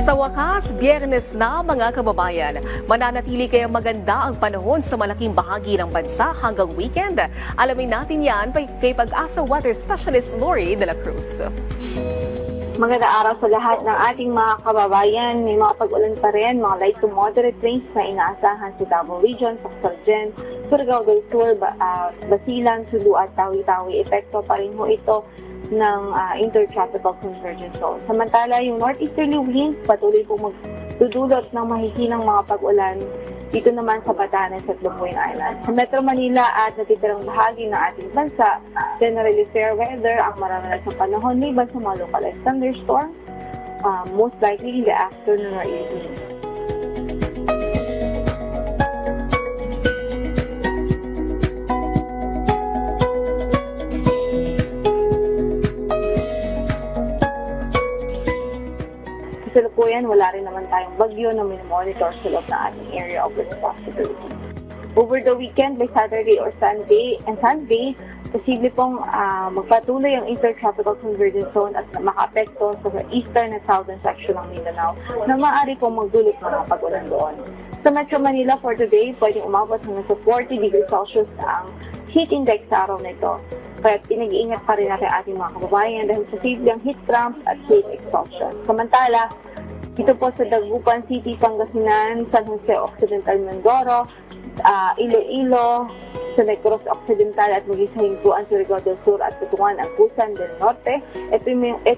Sa wakas, Biyernes na mga kababayan. Mananatili kaya maganda ang panahon sa malaking bahagi ng bansa hanggang weekend. Alamin natin yan kay Pag-asa Weather Specialist Lori de la Cruz. Magandang araw sa lahat ng ating mga kababayan. May mga pag-ulan pa rin, mga light to moderate rains na inaasahan sa Davao Region, Pacalgen, Surigao del Sur, Basilan, Sulu at Tawi-Tawi. Epekto pa rin ho ito ng intertropical convergence zone. Samantala, yung northeasterly winds patuloy pong magdudulot ng mahihinang mga pag-ulan dito naman sa Batanes at Lumboy Island. Sa Metro Manila at natitirang bahagi ng ating bansa, generally fair weather ang maranasan sa panahon liban sa mga localized thunderstorms, most likely in the afternoon or evening. Kasalukuyan, wala rin naman tayong bagyo na minomonitor sa loob ng ating area of responsibility. Over the weekend, by Saturday or Sunday, posible pong magpatuloy ang intertropical convergence zone at makaapekto sa eastern at southern section ng Mindanao na maaari pong magdulot ng mga pag-ulan doon. Sa Metro Manila for today, pwedeng umabot hanggang sa 40 degrees Celsius ang heat index sa araw na ito. Kaya pinag-iingat pa rin natin ating mga kababayan dahil posibleng heat cramps at heat exhaustion. Samantala, dito po sa Dagupan City, Pangasinan, San Jose Occidental, Mindoro, Iloilo, sa Negros Occidental at maging sa Hingguan, Surigao del Sur at Butuan, Agusan del Norte. Ito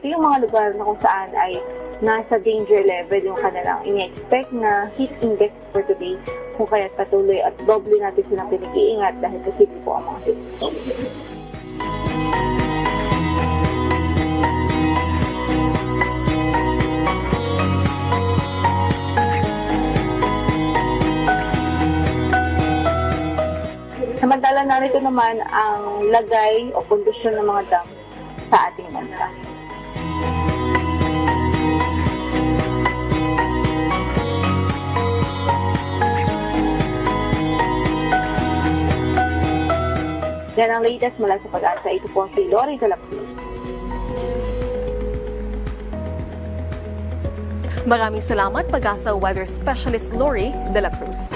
yung mga lugar na kung saan ay nasa danger level yung kanilang ini-expect na heat index for today. Kung kaya patuloy at doble natin silang pinag-iingat dahil posible po ang mga heat. Samantala narito naman ang lagay o kondisyon ng mga dam sa ating bansa. Yan ang latest mula sa Pag-asa. Ito po si Lori de la Cruz. Maraming salamat, Pag-asa Weather Specialist Lori de la Cruz.